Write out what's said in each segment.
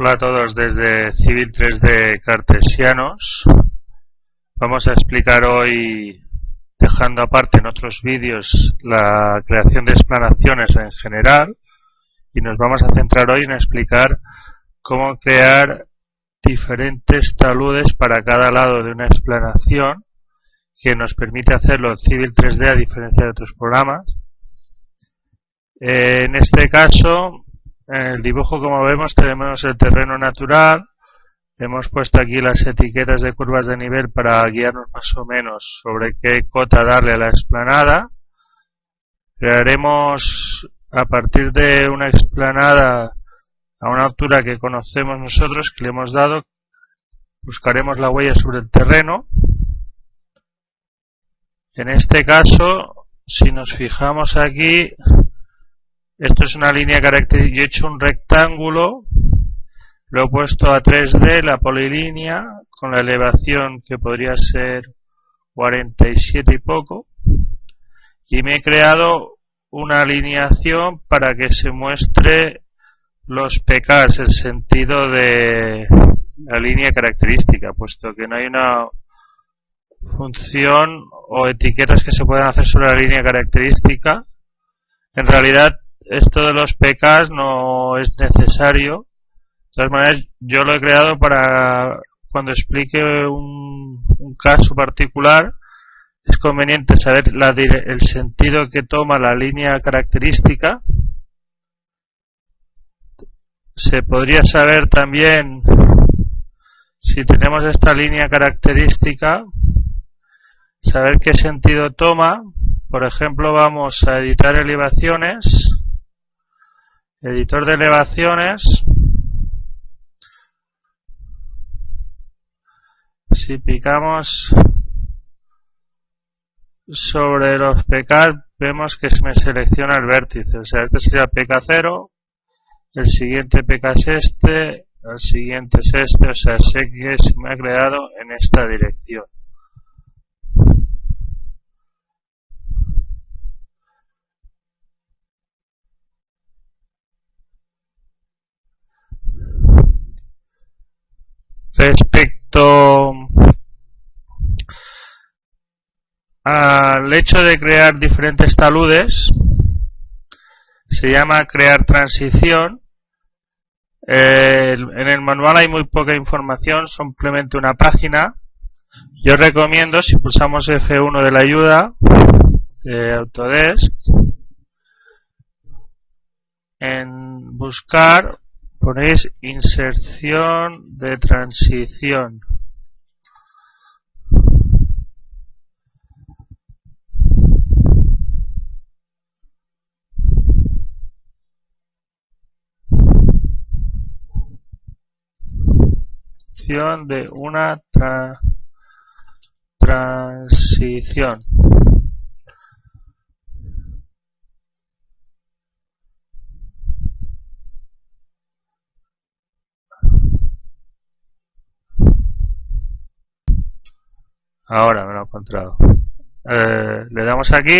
Hola a todos desde Civil 3D Cartesianos. Vamos a explicar hoy, dejando aparte en otros vídeos, la creación de explanaciones en general, y nos vamos a centrar hoy en explicar cómo crear diferentes taludes para cada lado de una explanación que nos permite hacerlo en Civil 3D a diferencia de otros programas. En este caso, en el dibujo, como vemos, tenemos el terreno natural. Hemos puesto aquí las etiquetas de curvas de nivel para guiarnos más o menos sobre qué cota darle a la explanada. Crearemos a partir de una explanada a una altura que conocemos nosotros, que le hemos dado, buscaremos la huella sobre el terreno. En este caso, si nos fijamos aquí, esto es una línea característica. Yo he hecho un rectángulo, lo he puesto a 3D, la polilínea, con la elevación que podría ser 47 y poco, y me he creado una alineación para que se muestre los pKs, el sentido de la línea característica, puesto que no hay una función o etiquetas que se puedan hacer sobre la línea característica. En realidad, esto de los pKs no es necesario. De todas maneras, yo lo he creado para cuando explique un caso particular. Es conveniente saber el sentido que toma la línea característica. Se podría saber también, si tenemos esta línea característica, saber qué sentido toma. Por ejemplo, vamos a editar elevaciones. Editor de elevaciones. Si picamos sobre los pK, vemos que se me selecciona el vértice. O sea, este sería pK0, el siguiente pK es este, el siguiente es este. O sea, sé que se me ha creado en esta dirección. Respecto al hecho de crear diferentes taludes, se llama crear transición. En el manual hay muy poca información, simplemente una página. Yo recomiendo, si pulsamos F1 de la ayuda de Autodesk, en buscar ponéis inserción de transición. De una transición. Ahora me lo he encontrado. Le damos aquí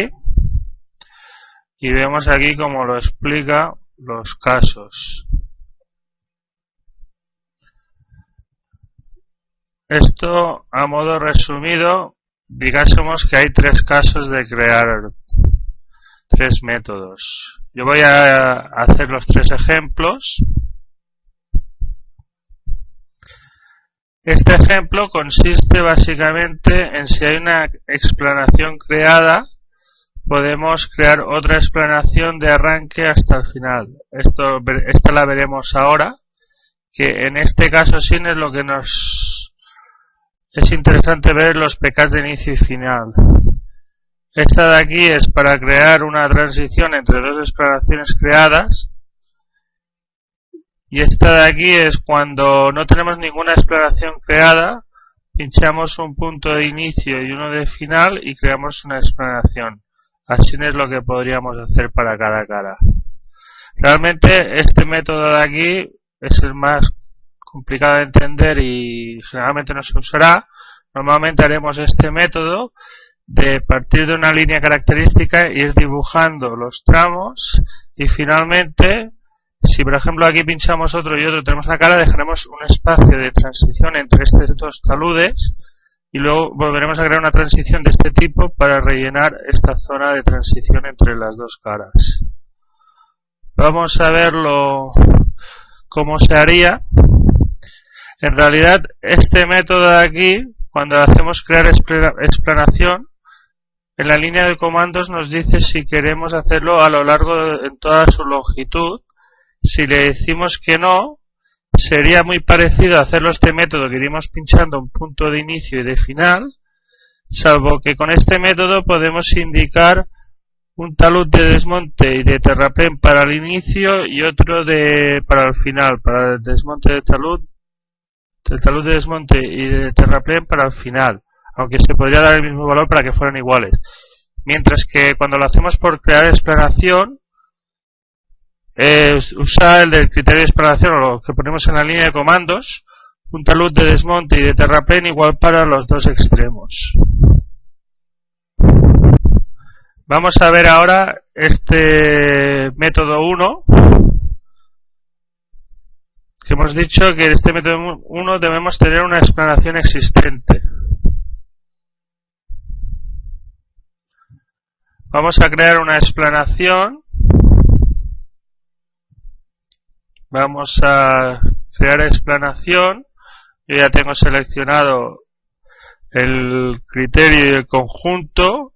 y vemos aquí cómo lo explica los casos. Esto, a modo resumido, digásemos que hay tres casos de crear tres métodos. Yo voy a hacer los tres ejemplos. Este ejemplo consiste básicamente en si hay una explanación creada, podemos crear otra explanación de arranque hasta el final. Esta la veremos ahora, que en este caso sí es lo que es interesante ver los pKs de inicio y final. Esta de aquí es para crear una transición entre dos explanaciones creadas. Y esta de aquí es cuando no tenemos ninguna explanación creada, pinchamos un punto de inicio y uno de final y creamos una explanación. Así es lo que podríamos hacer para cada cara. Realmente este método de aquí es el más complicado de entender y generalmente no se usará. Normalmente haremos este método de partir de una línea característica, ir dibujando los tramos y finalmente Si por ejemplo aquí pinchamos otro y otro, tenemos una cara, dejaremos un espacio de transición entre estos dos taludes y luego volveremos a crear una transición de este tipo para rellenar esta zona de transición entre las dos caras. Vamos a verlo cómo se haría. En realidad este método de aquí, cuando hacemos crear explanación, en la línea de comandos nos dice si queremos hacerlo a lo largo en toda su longitud. Si le decimos que no, sería muy parecido a hacerlo este método que iríamos pinchando un punto de inicio y de final, salvo que con este método podemos indicar un talud de desmonte y de terraplén para el inicio y otro para el final, para el desmonte de talud de desmonte y de terraplén para el final, aunque se podría dar el mismo valor para que fueran iguales. Mientras que cuando lo hacemos por crear explanación, usa el del criterio de explanación, o lo que ponemos en la línea de comandos, un talud de desmonte y de terraplén igual para los dos extremos. Vamos a ver ahora este método 1, que hemos dicho que en este método 1 debemos tener una explanación existente. Vamos a crear una explanación. Vamos a crear explanación. Yo ya tengo seleccionado el criterio y el conjunto.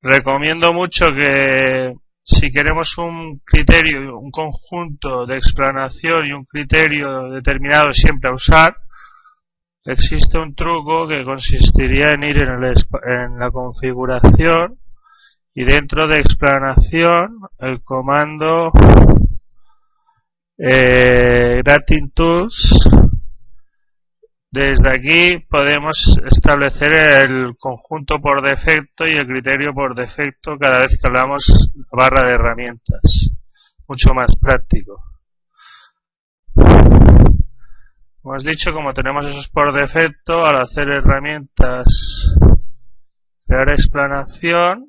Recomiendo mucho que si queremos un criterio, un conjunto de explanación y un criterio determinado siempre a usar, existe un truco que consistiría en ir en la configuración y dentro de explanación el comando Grading Tools. Desde aquí podemos establecer el conjunto por defecto y el criterio por defecto cada vez que hablamos la barra de herramientas. Mucho más práctico. Como has dicho, como tenemos esos por defecto, al hacer herramientas, crear explanación,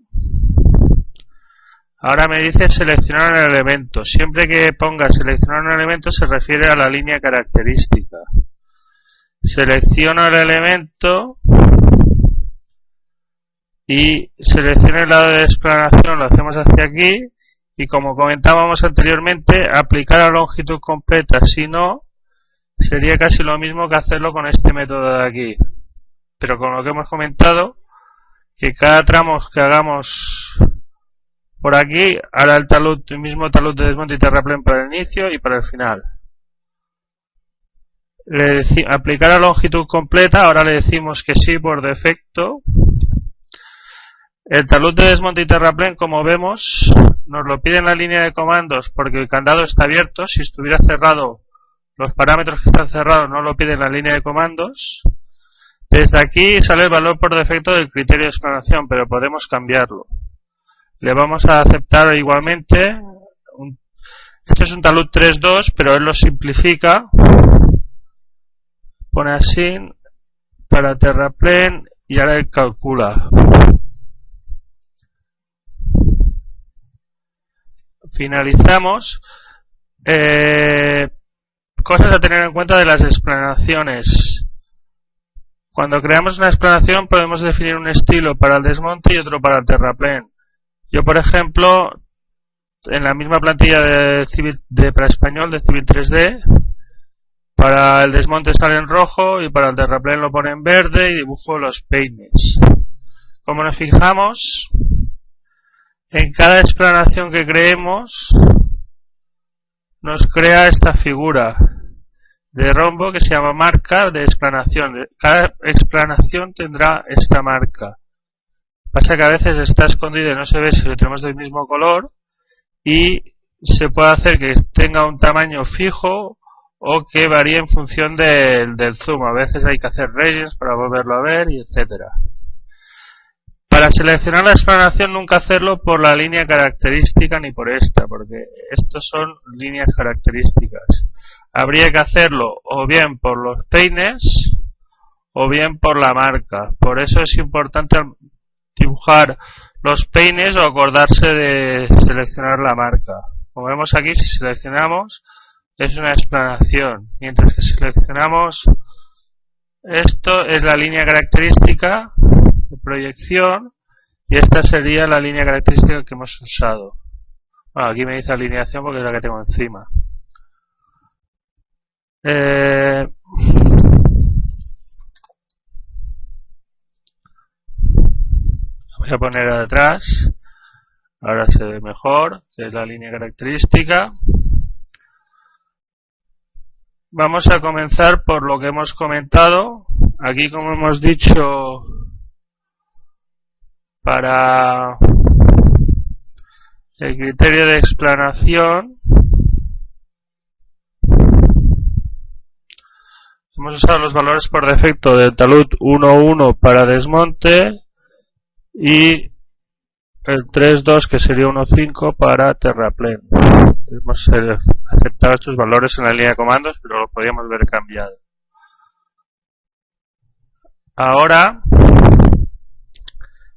ahora me dice seleccionar un elemento. Siempre que ponga seleccionar un elemento se refiere a la línea característica. Selecciono el elemento y selecciono el lado de explanación, lo hacemos hacia aquí y como comentábamos anteriormente, aplicar a longitud completa, si no, sería casi lo mismo que hacerlo con este método de aquí. Pero con lo que hemos comentado, que cada tramo que hagamos por aquí hará el mismo talud de desmonte y terraplén para el inicio y para el final. Aplicar a longitud completa, ahora le decimos que sí por defecto. El talud de desmonte y terraplén, como vemos, nos lo pide en la línea de comandos porque el candado está abierto. Si estuviera cerrado, los parámetros que están cerrados no lo piden en la línea de comandos. Desde aquí sale el valor por defecto del criterio de explanación, pero podemos cambiarlo. Le vamos a aceptar igualmente. Este es un talud 3.2, pero él lo simplifica. Pone así para terraplén y ahora él calcula. Finalizamos. Cosas a tener en cuenta de las explanaciones. Cuando creamos una explanación podemos definir un estilo para el desmonte y otro para el terraplén. Yo, por ejemplo, en la misma plantilla para español de Civil 3D, para el desmonte sale en rojo y para el terraplén lo pone en verde y dibujo los peines. Como nos fijamos, en cada explanación que creemos nos crea esta figura de rombo que se llama marca de explanación. Cada explanación tendrá esta marca. Pasa que a veces está escondido y no se ve si lo tenemos del mismo color y se puede hacer que tenga un tamaño fijo o que varíe en función del zoom. A veces hay que hacer regions para volverlo a ver y etcétera. Para seleccionar la explanación nunca hacerlo por la línea característica ni por esta, porque estos son líneas características. Habría que hacerlo o bien por los peines o bien por la marca. Por eso es importante dibujar los peines o acordarse de seleccionar la marca. Como vemos aquí, si seleccionamos, es una explanación, mientras que si seleccionamos esto es la línea característica de proyección y esta sería la línea característica que hemos usado. Bueno, aquí me dice alineación porque es la que tengo encima. Voy a poner atrás, ahora se ve mejor, que es la línea característica. Vamos a comenzar por lo que hemos comentado. Aquí, como hemos dicho, para el criterio de explanación hemos usado los valores por defecto del talud 1.1 para desmonte y el 3.2 que sería 1.5 para terraplén. Hemos aceptado estos valores en la línea de comandos, pero lo podríamos ver cambiado. Ahora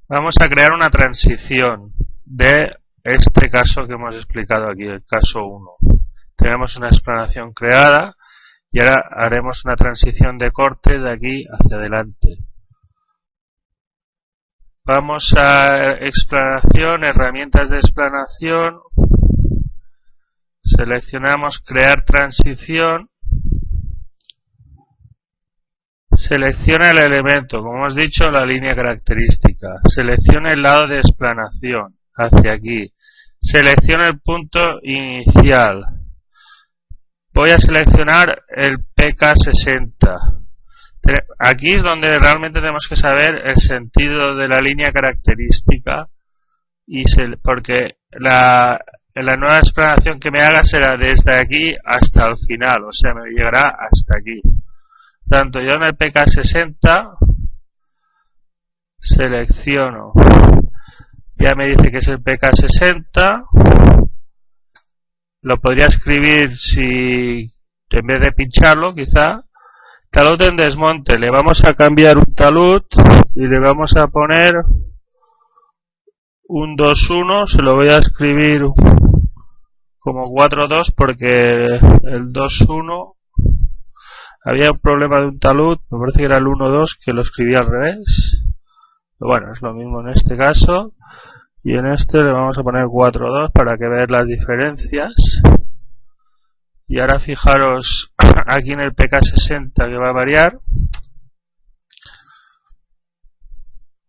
vamos a crear una transición de este caso que hemos explicado aquí, el caso 1. Tenemos una explanación creada y ahora haremos una transición de corte de aquí hacia adelante. Vamos a explanación, herramientas de explanación, seleccionamos crear transición, selecciona el elemento, como hemos dicho, la línea característica, selecciona el lado de explanación, hacia aquí, selecciona el punto inicial, voy a seleccionar el PK60. Aquí es donde realmente tenemos que saber el sentido de la línea característica porque la nueva explanación que me haga será desde aquí hasta el final, o sea, me llegará hasta aquí. Tanto yo en el PK60 selecciono, ya me dice que es el PK60, lo podría escribir si en vez de pincharlo quizá. Talud en desmonte, le vamos a cambiar un talud y le vamos a poner un 2.1, se lo voy a escribir como 4.2 porque el 2.1 había un problema de un talud, me parece que era el 1.2 que lo escribí al revés, pero bueno, es lo mismo en este caso y en este le vamos a poner 4.2 para que veáis las diferencias. Y ahora fijaros aquí en el PK60 que va a variar.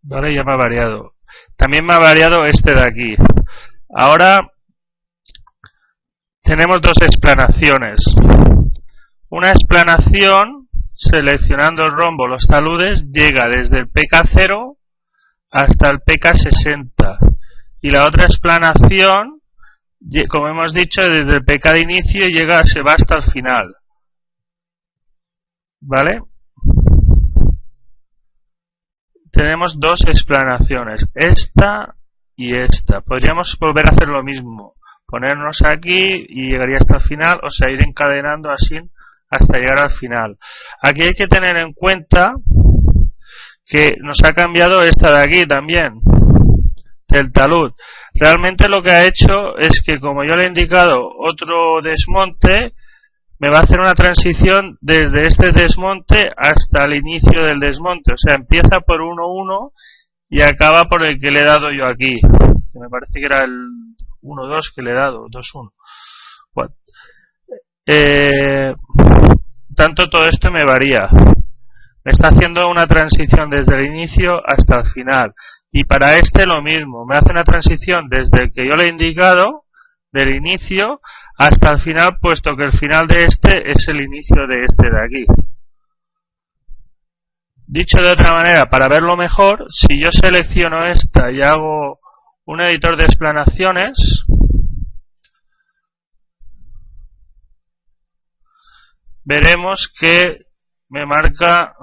Vale, ya me ha variado. También me ha variado este de aquí. Ahora tenemos dos explanaciones. Una explanación, seleccionando el rombo, los taludes, llega desde el PK0 hasta el PK60. Y la otra explanación, como hemos dicho, desde el PK de inicio se va hasta el final. ¿Vale? Tenemos dos explanaciones, esta y esta. Podríamos volver a hacer lo mismo, ponernos aquí y llegaría hasta el final, o sea, ir encadenando así hasta llegar al final. Aquí hay que tener en cuenta que nos ha cambiado esta de aquí también, del talud. Realmente lo que ha hecho es que, como yo le he indicado otro desmonte, me va a hacer una transición desde este desmonte hasta el inicio del desmonte. O sea, empieza por 1.1 y acaba por el que le he dado yo aquí. Que me parece que era el 1.2 que le he dado, 2.1. Bueno. Tanto todo esto me varía. Me está haciendo una transición desde el inicio hasta el final. Y para este lo mismo, me hace una transición desde el que yo le he indicado, del inicio, hasta el final, puesto que el final de este es el inicio de este de aquí. Dicho de otra manera, para verlo mejor, si yo selecciono esta y hago un editor de explanaciones, veremos que me marca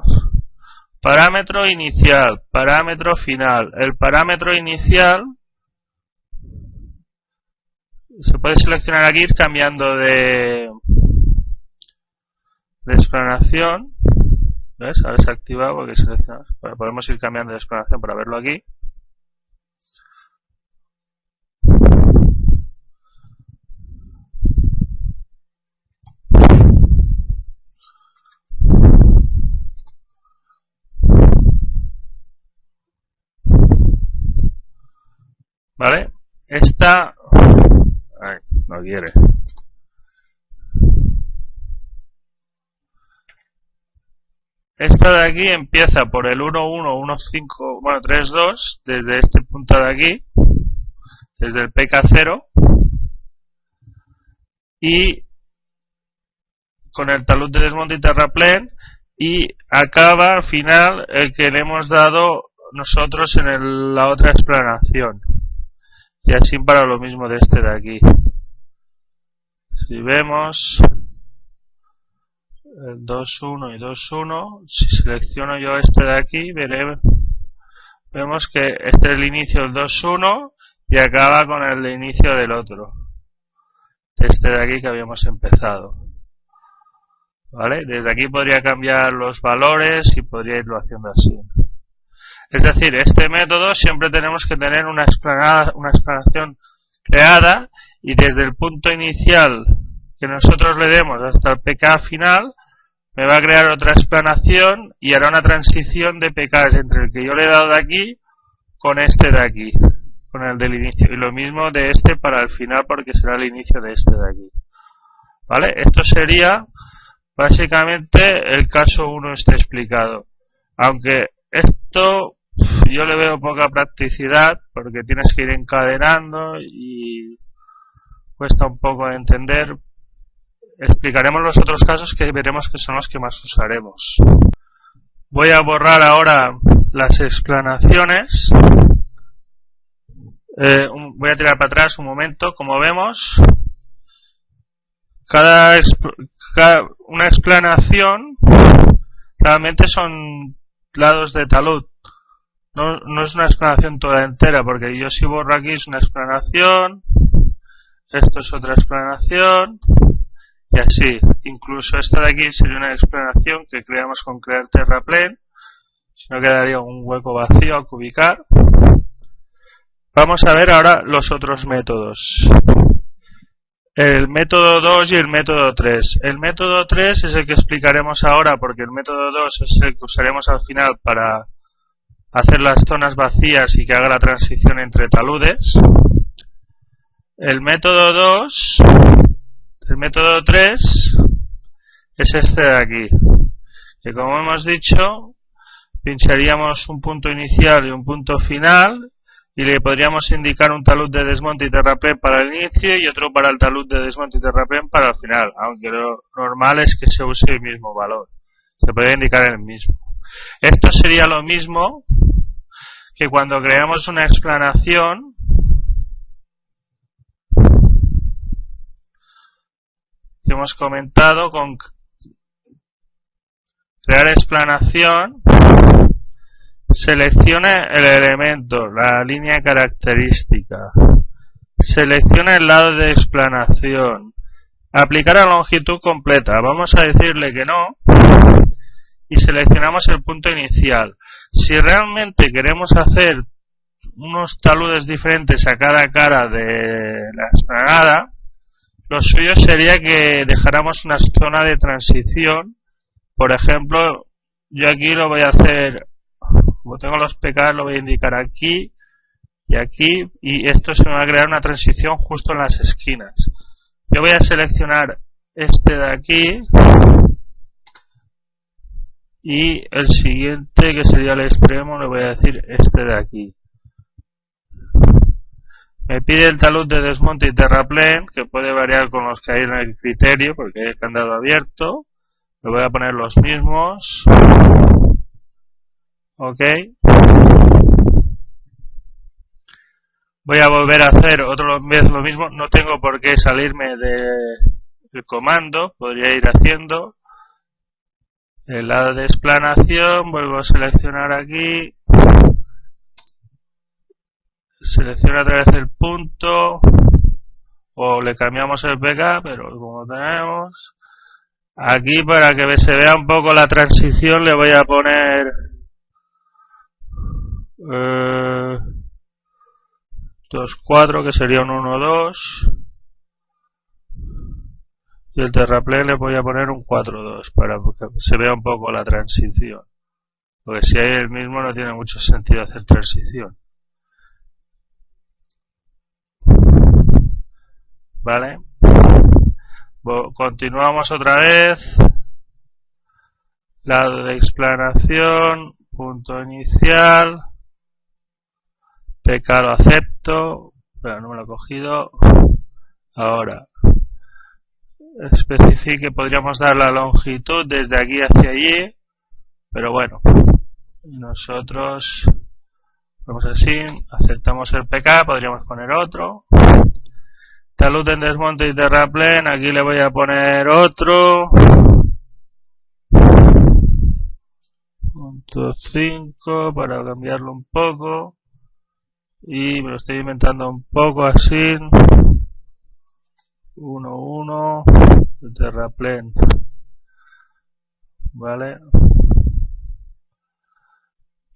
parámetro inicial, parámetro final. El parámetro inicial se puede seleccionar aquí, ir cambiando de explanación. ¿Ves? Ahora se ha activado porque seleccionamos. Bueno, podemos ir cambiando de explanación para verlo aquí. ¿Vale? Esta... Ay, no quiere. Esta de aquí empieza por el 1,1,1,5, bueno, 3,2, desde este punto de aquí, desde el PK0, y con el talud de desmonte y terraplén, y acaba al final el que le hemos dado nosotros en la otra explanación. Y así para lo mismo de este de aquí. Si vemos el 2,1 y 2,1, si selecciono yo este de aquí, vemos que este es el inicio del 2,1 y acaba con el inicio del otro. Este de aquí que habíamos empezado. ¿Vale? Desde aquí podría cambiar los valores y podría irlo haciendo así. Es decir, este método siempre tenemos que tener una explanación creada y desde el punto inicial que nosotros le demos hasta el pk final me va a crear otra explanación y hará una transición de pks entre el que yo le he dado de aquí con este de aquí, con el del inicio, y lo mismo de este para el final porque será el inicio de este de aquí. ¿Vale? Esto sería básicamente el caso 1 está explicado, aunque esto yo le veo poca practicidad porque tienes que ir encadenando y cuesta un poco de entender. Explicaremos los otros casos que veremos que son los que más usaremos. Voy a borrar ahora las explanaciones. Voy a tirar para atrás un momento. Como vemos, una explanación realmente son lados de talud. No es una explanación toda entera, porque yo si borro aquí es una explanación, esto es otra explanación, y así. Incluso esta de aquí sería una explanación que creamos con crear terraplén, si no quedaría un hueco vacío a cubicar. Vamos a ver ahora los otros métodos. El método 2 y el método 3. El método 3 es el que explicaremos ahora porque el método 2 es el que usaremos al final para hacer las zonas vacías y que haga la transición entre taludes. El método 3 es este de aquí, que como hemos dicho, pincharíamos un punto inicial y un punto final y le podríamos indicar un talud de desmonte y terraplén para el inicio y otro para el talud de desmonte y terraplén para el final, aunque lo normal es que se use el mismo valor, se podría indicar el mismo. Esto sería lo mismo que cuando creamos una explanación que hemos comentado con crear explanación, seleccione el elemento, la línea característica, seleccione el lado de explanación, aplicar a longitud completa, vamos a decirle que no, y seleccionamos el punto inicial. Si realmente queremos hacer unos taludes diferentes a cada cara de la explanada, lo suyo sería que dejáramos una zona de transición. Por ejemplo, yo aquí lo voy a hacer, como tengo los PK, lo voy a indicar aquí y aquí, y esto se me va a crear una transición justo en las esquinas. Yo voy a seleccionar este de aquí y el siguiente, que sería el extremo, le voy a decir este de aquí. Me pide el talud de desmonte y terraplén, que puede variar con los que hay en el criterio, porque hay el candado abierto. Le voy a poner los mismos. Ok. Voy a volver a hacer otra vez lo mismo. No tengo por qué salirme del comando. Podría ir haciendo el lado de explanación. Vuelvo a seleccionar aquí. Selecciona otra vez el punto. O le cambiamos el PK, pero como tenemos. Aquí para que se vea un poco la transición le voy a poner 2,4, que sería un 1,2, y el terraplén le voy a poner un 4,2 para que se vea un poco la transición, porque si hay el mismo no tiene mucho sentido hacer transición. ¿vale? Continuamos otra vez. Lado de explanación, punto inicial, PK lo acepto, pero no me lo he cogido. Ahora, especifique, podríamos dar la longitud desde aquí hacia allí, pero bueno, nosotros vamos así, aceptamos el PK, podríamos poner otro. Talud en desmonte y terraplén, aquí le voy a poner otro. Punto 5 para cambiarlo un poco. Y me lo estoy inventando un poco así. 1 de terraplén. Vale.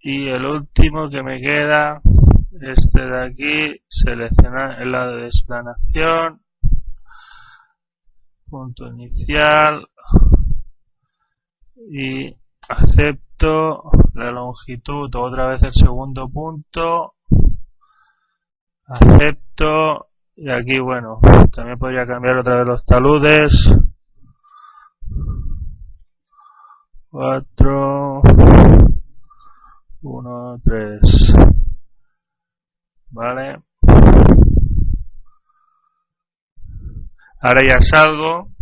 Y el último que me queda, este de aquí, seleccionar el lado de explanación. Punto inicial. Y acepto la longitud, otra vez el segundo punto, acepto, y aquí bueno, también podría cambiar otra vez los taludes, 4, 1, 3, vale. Ahora ya salgo.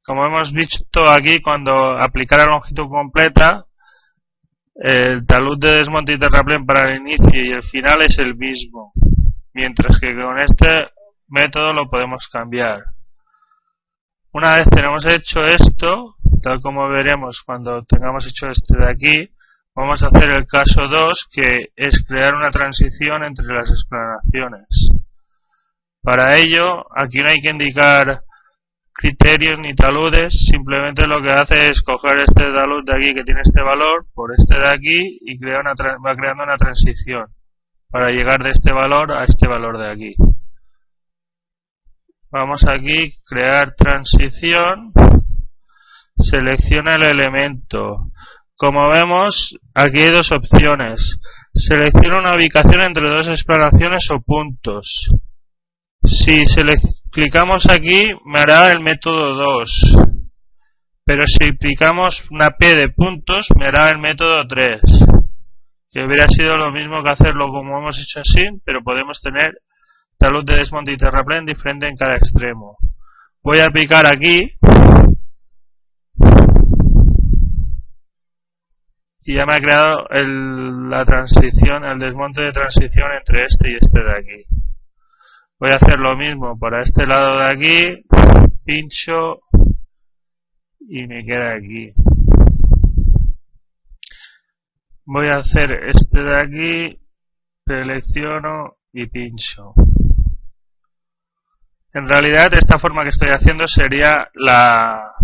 Como hemos visto aquí, cuando aplicar la longitud completa, el talud de desmonte y terraplén para el inicio y el final es el mismo, mientras que con este método lo podemos cambiar. Una vez tenemos hecho esto, tal como veremos cuando tengamos hecho este de aquí, vamos a hacer el caso 2, que es crear una transición entre las explanaciones. Para ello, aquí no hay que indicar criterios ni taludes, simplemente lo que hace es coger este talud de aquí que tiene este valor por este de aquí y va creando una transición para llegar de este valor a este valor de aquí. Vamos aquí, crear transición, selecciona el elemento. Como vemos, aquí hay dos opciones. Selecciona una ubicación entre dos explanaciones o puntos. Si clicamos aquí, me hará el método 2. Pero si aplicamos una P de puntos, me hará el método 3. Que hubiera sido lo mismo que hacerlo como hemos hecho así, pero podemos tener talud de desmonte y terraplén diferente en cada extremo. Voy a aplicar aquí. Y ya me ha creado la transición, el desmonte de transición entre este y este de aquí. Voy a hacer lo mismo para este lado de aquí, pincho y me queda aquí. Voy a hacer este de aquí, selecciono y pincho. En realidad esta forma que estoy haciendo sería la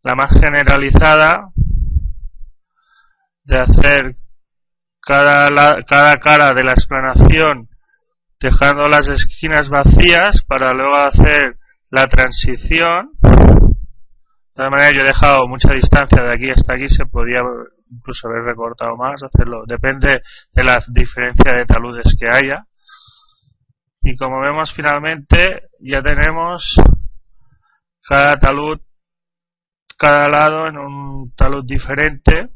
más generalizada de hacer cada cara de la explanación dejando las esquinas vacías para luego hacer la transición. De todas maneras, yo he dejado mucha distancia de aquí hasta aquí, se podía incluso haber recortado más, hacerlo, depende de la diferencia de taludes que haya. Y como vemos, finalmente ya tenemos cada talud, cada lado en un talud diferente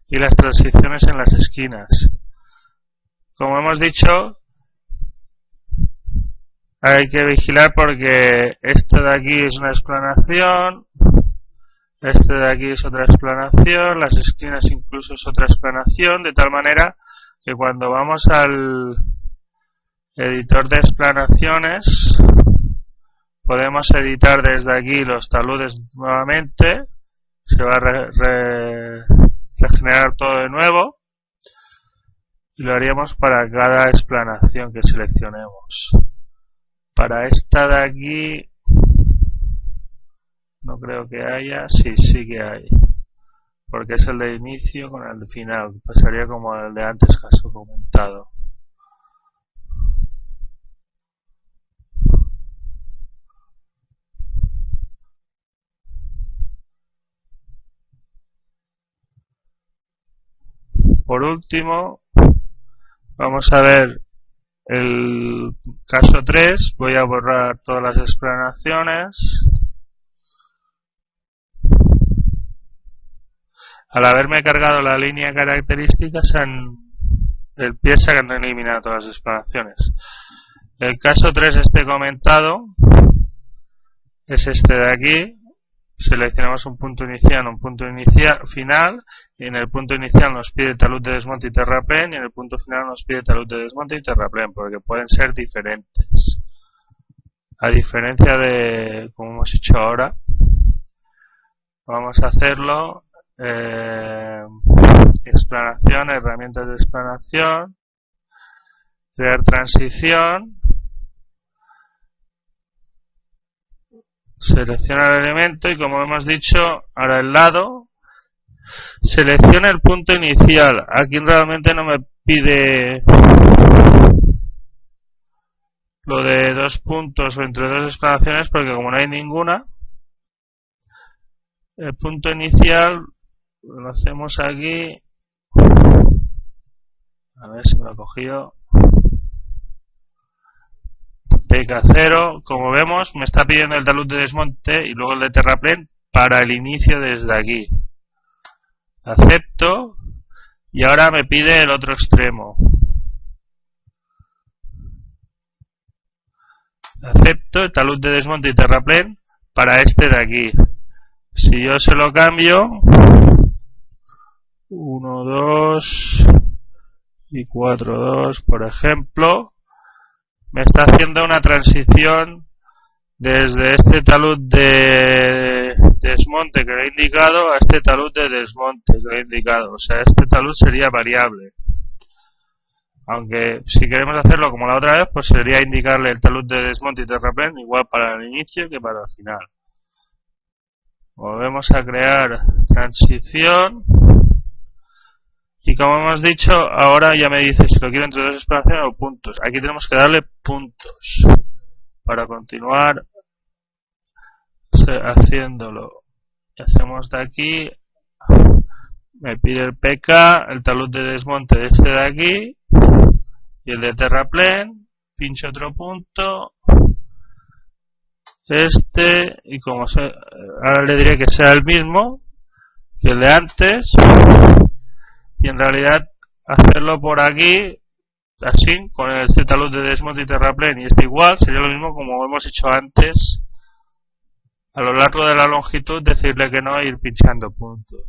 y las transiciones en las esquinas. Como hemos dicho, hay que vigilar porque este de aquí es una explanación, este de aquí es otra explanación, las esquinas incluso es otra explanación, de tal manera que cuando vamos al editor de explanaciones podemos editar desde aquí los taludes nuevamente, se va a regenerar todo de nuevo y lo haríamos para cada explanación que seleccionemos. Para esta de aquí no creo que haya, sí que hay, porque es el de inicio con el de final, pasaría como el de antes que has comentado. Por último, vamos a ver el caso 3 voy a borrar todas las explanaciones. Al haberme cargado la línea característica, el pie se han eliminado todas las explanaciones. El caso 3 comentado es este de aquí. Seleccionamos un punto inicial, un punto final, y en el punto inicial nos pide talud de desmonte y terraplén, y en el punto final nos pide talud de desmonte y terraplén, porque pueden ser diferentes. A diferencia de como hemos hecho ahora, vamos a hacerlo explanación, herramientas de explanación, crear transición, selecciona el elemento y, como hemos dicho, ahora el lado, selecciona el punto inicial. Aquí realmente no me pide lo de 2 puntos o entre 2 explanaciones, porque como no hay ninguna, el punto inicial lo hacemos aquí. A ver si me lo he cogido. PK0, como vemos, me está pidiendo el talud de desmonte y luego el de terraplén para el inicio desde aquí. Acepto y ahora me pide el otro extremo. Acepto el talud de desmonte y terraplén para este de aquí. Si yo se lo cambio, 1, 2 y 4, 2, por ejemplo, me está haciendo una transición desde este talud de desmonte que le he indicado a este talud de desmonte que le he indicado. O sea, este talud sería variable. Aunque si queremos hacerlo como la otra vez, pues sería indicarle el talud de desmonte y terraplén igual para el inicio que para el final. Volvemos a crear transición. Y como hemos dicho, ahora ya me dice si lo quiero entre 2 explanaciones o puntos. Aquí tenemos que darle puntos para continuar haciéndolo. Hacemos de aquí, me pide el PK, el talud de desmonte de este de aquí y el de terraplén, pincho otro punto, y como ahora le diré que sea el mismo que el de antes. Y en realidad hacerlo por aquí, así, con este talud de desmonte y terraplén y este igual, sería lo mismo como hemos hecho antes, a lo largo de la longitud decirle que no e ir pinchando puntos.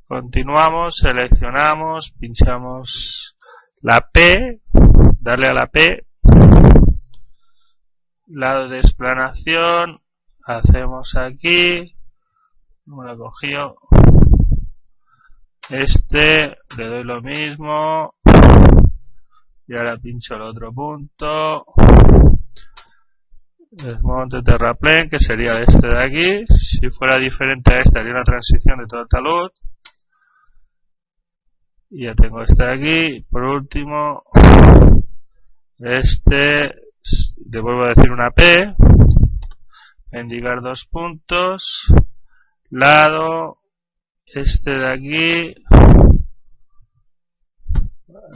Continuamos, seleccionamos, pinchamos la P, darle a la P, lado de explanación, hacemos aquí, no me lo he cogido. Le doy lo mismo y ahora pincho el otro punto, desmonte terraplén, que sería este de aquí. Si fuera diferente a este haría una transición de todo el talud y ya tengo este de aquí. Por último, le vuelvo a decir una P, indicar 2 puntos, lado, este de aquí,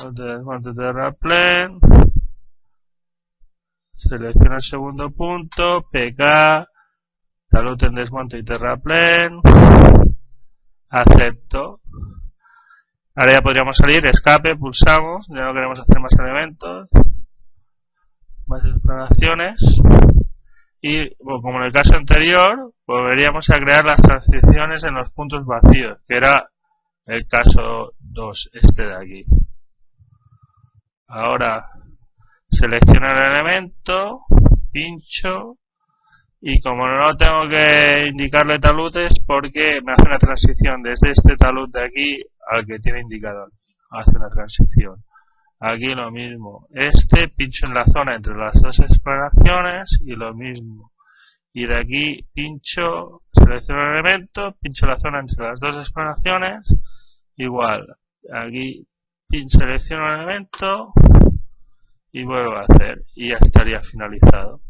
el de desmonte terraplén, selecciono el segundo punto, PK, talud en desmonte y terraplén, acepto. Ahora ya podríamos salir, escape, pulsamos, ya no queremos hacer más elementos, más exploraciones. Y como en el caso anterior, volveríamos a crear las transiciones en los puntos vacíos, que era el caso 2, este de aquí. Ahora selecciono el elemento, pincho, y como no tengo que indicarle taludes, porque me hace una transición desde este talud de aquí al que tiene indicado aquí. Hace una transición. Aquí lo mismo, pincho en la zona entre las 2 exploraciones y lo mismo. Y de aquí pincho, selecciono el elemento, pincho la zona entre las 2 exploraciones, igual. Aquí selecciono el elemento y vuelvo a hacer y ya estaría finalizado.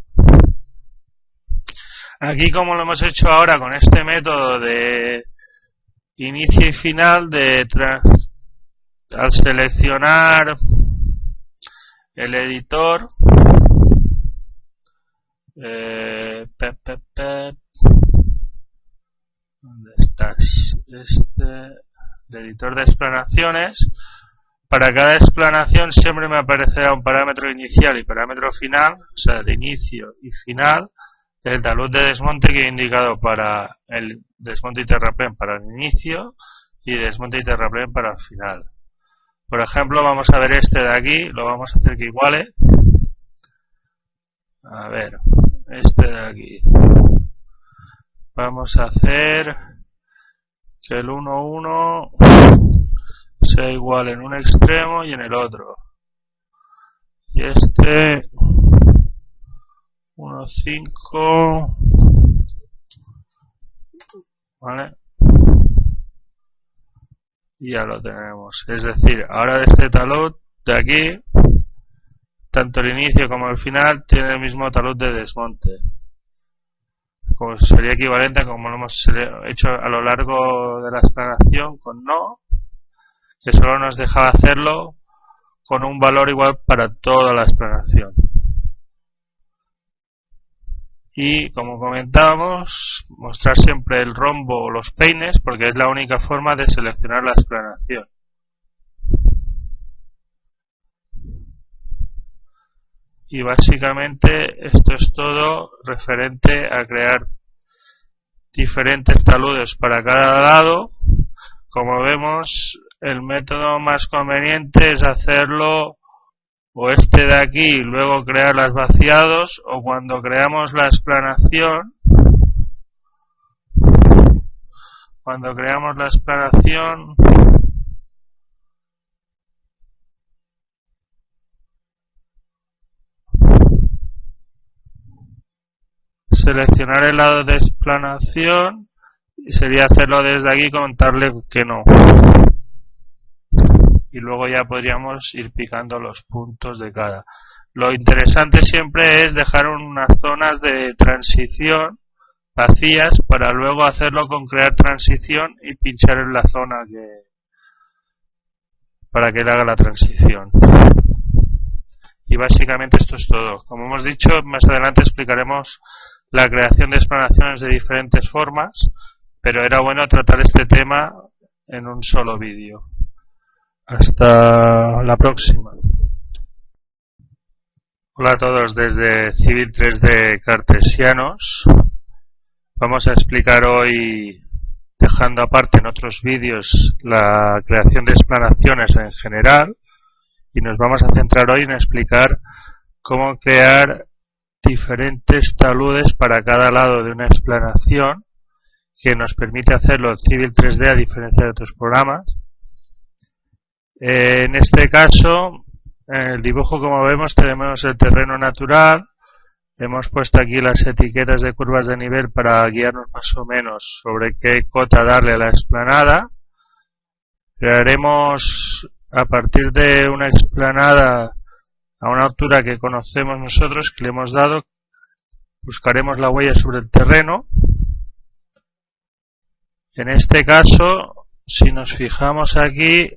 Aquí, como lo hemos hecho ahora con este método de inicio y final, al seleccionar el editor. ¿Dónde estás? El editor de explanaciones. Para cada explanación siempre me aparecerá un parámetro inicial y parámetro final, o sea, de inicio y final, del talud de desmonte que he indicado para el desmonte y terraplén para el inicio y desmonte y terraplén para el final. Por ejemplo, vamos a ver este de aquí, lo vamos a hacer que iguale. A ver, este de aquí. Vamos a hacer que el 1,1 sea igual en un extremo y en el otro. Y este 1,5, ¿vale? Y ya lo tenemos. Es decir, ahora de este talud de aquí, tanto el inicio como el final tiene el mismo talud de desmonte. Como sería equivalente a como lo hemos hecho a lo largo de la explanación con no, que solo nos dejaba hacerlo con un valor igual para toda la explanación. Y como comentábamos, mostrar siempre el rombo o los peines porque es la única forma de seleccionar la explanación. Y básicamente esto es todo referente a crear diferentes taludes para cada lado. Como vemos, el método más conveniente es hacerlo o este de aquí y luego crear los vaciados, o cuando creamos la explanación, seleccionar el lado de explanación y sería hacerlo desde aquí y contarle que no. Y luego ya podríamos ir picando los puntos de cada. Lo interesante siempre es dejar unas zonas de transición vacías para luego hacerlo con crear transición y pinchar en la zona para que él haga la transición. Y básicamente esto es todo. Como hemos dicho, más adelante explicaremos la creación de explanaciones de diferentes formas, pero era bueno tratar este tema en un solo vídeo. Hasta la próxima. Hola a todos desde Civil 3D Cartesianos. Vamos a explicar hoy, dejando aparte en otros vídeos, la creación de explanaciones en general, y nos vamos a centrar hoy en explicar cómo crear diferentes taludes para cada lado de una explanación que nos permite hacerlo en Civil 3D a diferencia de otros programas. En este caso, en el dibujo, como vemos, tenemos el terreno natural. Hemos puesto aquí las etiquetas de curvas de nivel para guiarnos más o menos sobre qué cota darle a la explanada. Crearemos a partir de una explanada a una altura que conocemos nosotros, que le hemos dado, buscaremos la huella sobre el terreno. En este caso, si nos fijamos aquí,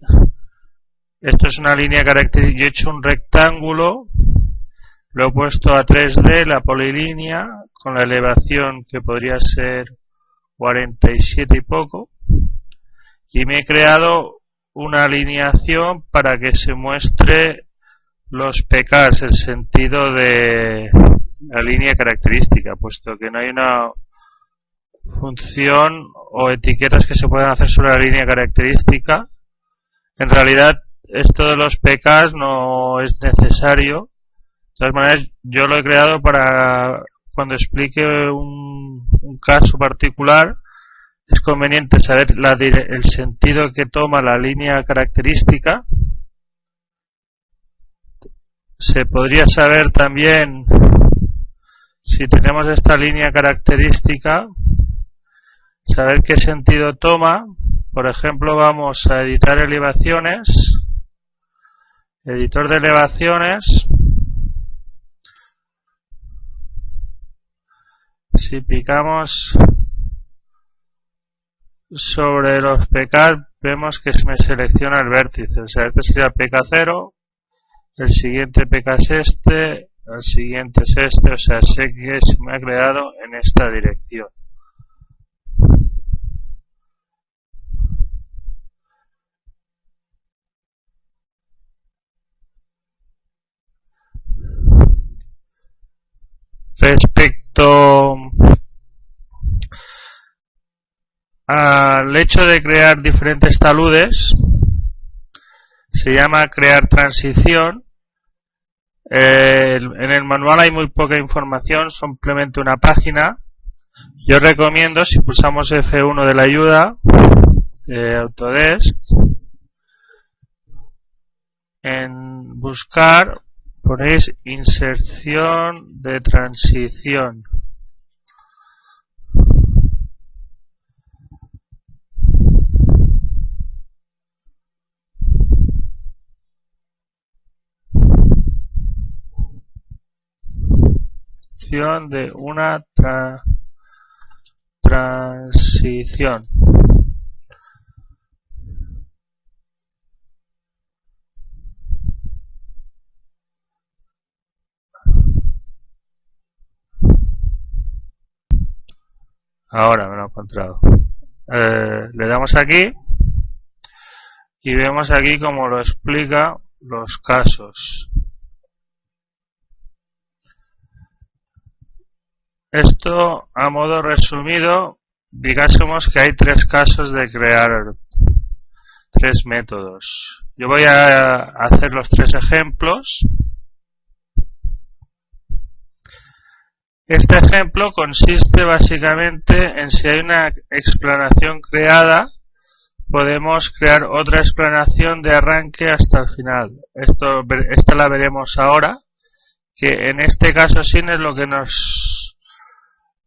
esto es una línea característica. Yo he hecho un rectángulo, lo he puesto a 3D, la polilínea, con la elevación que podría ser 47 y poco, y me he creado una alineación para que se muestre los PKs, el sentido de la línea característica, puesto que no hay una función o etiquetas que se puedan hacer sobre la línea característica. En realidad esto de los PKs no es necesario. De todas maneras, yo lo he creado para cuando explique un caso particular. Es conveniente saber el sentido que toma la línea característica. Se podría saber también, si tenemos esta línea característica, saber qué sentido toma. Por ejemplo, vamos a editar elevaciones, editor de elevaciones. Si picamos sobre los PK, vemos que se me selecciona el vértice, o sea, este sería PK0, el siguiente PK es este, el siguiente es este, o sea, sé que se me ha creado en esta dirección. Respecto al hecho de crear diferentes taludes, se llama crear transición. En el manual hay muy poca información, simplemente una página. Yo recomiendo, si pulsamos F1 de la ayuda de Autodesk, en buscar ponéis inserción de transición. De una transición. Ahora me lo he encontrado. Le damos aquí y vemos aquí cómo lo explica los casos. Esto, a modo resumido, digásemos que hay tres casos de crear tres métodos. Yo voy a hacer los tres ejemplos. Este ejemplo consiste básicamente en si hay una explanación creada, podemos crear otra explanación de arranque hasta el final. Esta la veremos ahora, que en este caso sí es lo que nos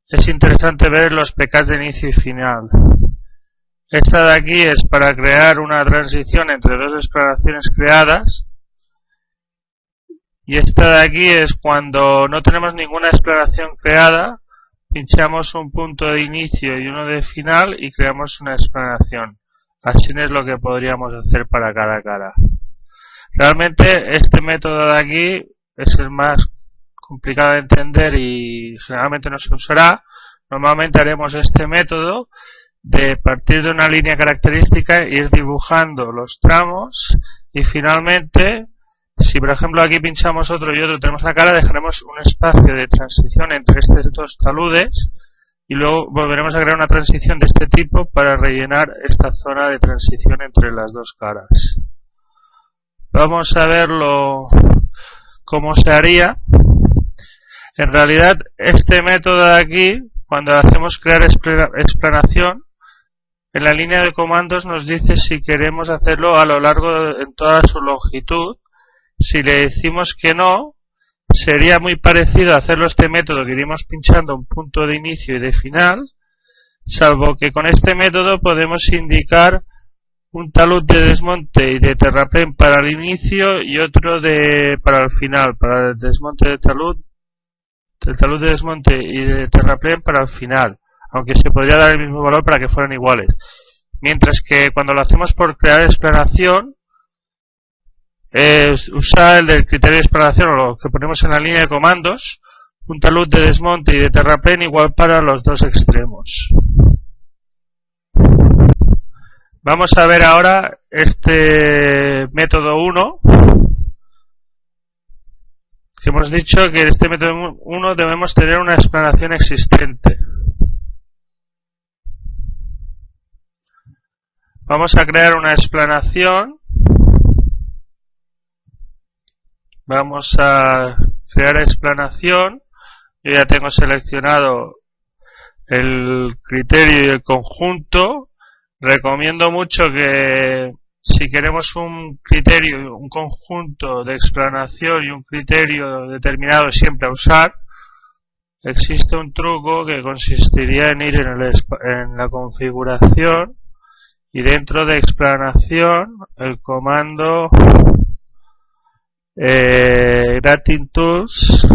es interesante ver los PKs de inicio y final. Esta de aquí es para crear una transición entre dos explanaciones creadas. Y esta de aquí es cuando no tenemos ninguna explanación creada, pinchamos un punto de inicio y uno de final y creamos una explanación. Así es lo que podríamos hacer para cada cara. Realmente este método de aquí es el más complicado de entender y generalmente no se usará. Normalmente haremos este método de partir de una línea característica, ir dibujando los tramos y finalmente, si por ejemplo aquí pinchamos otro y otro, tenemos la cara, dejaremos un espacio de transición entre estos dos taludes y luego volveremos a crear una transición de este tipo para rellenar esta zona de transición entre las dos caras. Vamos a verlo cómo se haría. En realidad este método de aquí, cuando hacemos crear explanación, en la línea de comandos nos dice si queremos hacerlo a lo largo en toda su longitud. Si le decimos que no, sería muy parecido a hacerlo este método que iríamos pinchando un punto de inicio y de final, salvo que con este método podemos indicar un talud de desmonte y de terraplén para el inicio y otro para el final, para el desmonte de talud, del talud de desmonte y de terraplén para el final, aunque se podría dar el mismo valor para que fueran iguales. Mientras que cuando lo hacemos por crear explanación, usa el del criterio de explanación o lo que ponemos en la línea de comandos, un talud de desmonte y de terraplén igual para los dos extremos. Vamos a ver ahora este método 1, que hemos dicho que en este método 1 debemos tener una explanación existente. Vamos a crear una explanación. Vamos a crear explanación. Yo ya tengo seleccionado el criterio y el conjunto. Recomiendo mucho que si queremos un criterio, un conjunto de explanación y un criterio determinado siempre a usar, existe un truco que consistiría en ir en la configuración y dentro de explanación el comando Grading Tools.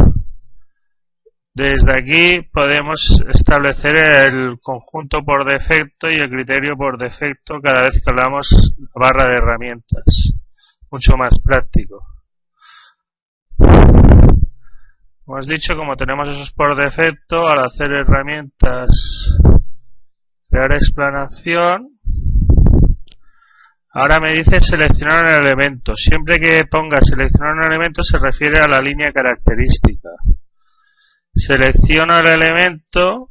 Desde aquí podemos establecer el conjunto por defecto y el criterio por defecto cada vez que hablamos la barra de herramientas. Mucho más práctico. Como has dicho, como tenemos esos por defecto, al hacer herramientas, crear explanación, ahora me dice seleccionar un elemento. Siempre que ponga seleccionar un elemento se refiere a la línea característica. Selecciono el elemento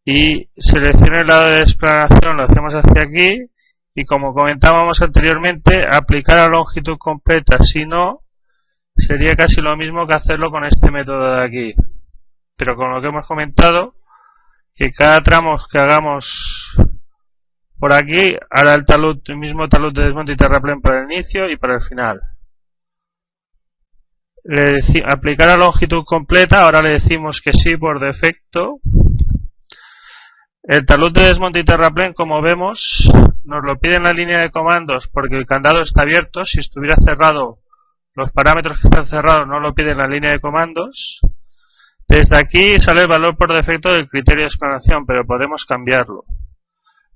y selecciono el lado de explanación, lo hacemos hacia aquí, y como comentábamos anteriormente, aplicar a longitud completa. Si no, sería casi lo mismo que hacerlo con este método de aquí. Pero con lo que hemos comentado, que cada tramo que hagamos por aquí hará el mismo talud de desmonte y terraplén para el inicio y para el final. Aplicar a longitud completa, ahora le decimos que sí por defecto. El talud de desmonte y terraplén, como vemos, nos lo pide en la línea de comandos porque el candado está abierto. Si estuviera cerrado, los parámetros que están cerrados no lo piden en la línea de comandos. Desde aquí sale el valor por defecto del criterio de explanación, pero podemos cambiarlo.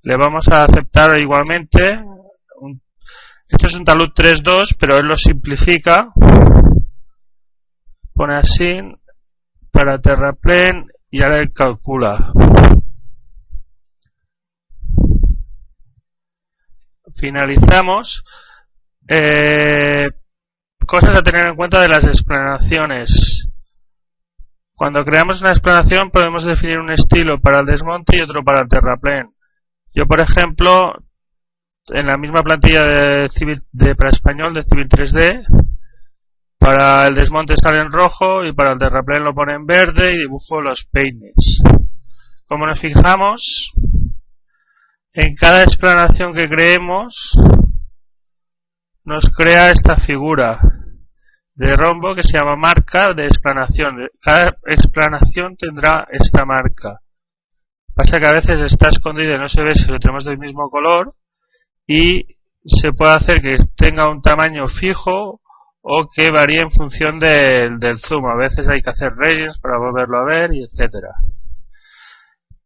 Le vamos a aceptar igualmente. Esto es un talud 3.2, pero él lo simplifica. Pone así para terraplén y ahora él calcula. Finalizamos. Cosas a tener en cuenta de las explanaciones. Cuando creamos una explanación podemos definir un estilo para el desmonte y otro para el terraplén. Yo, por ejemplo, en la misma plantilla para español de Civil 3D, para el desmonte sale en rojo y para el terraplén lo pone en verde y dibujo los peines. Como nos fijamos, en cada explanación que creemos nos crea esta figura de rombo que se llama marca de explanación. Cada explanación tendrá esta marca. Pasa que a veces está escondido y no se ve si lo tenemos del mismo color, y se puede hacer que tenga un tamaño fijo o que varíe en función del zoom. A veces hay que hacer regions para volverlo a ver, y etcétera.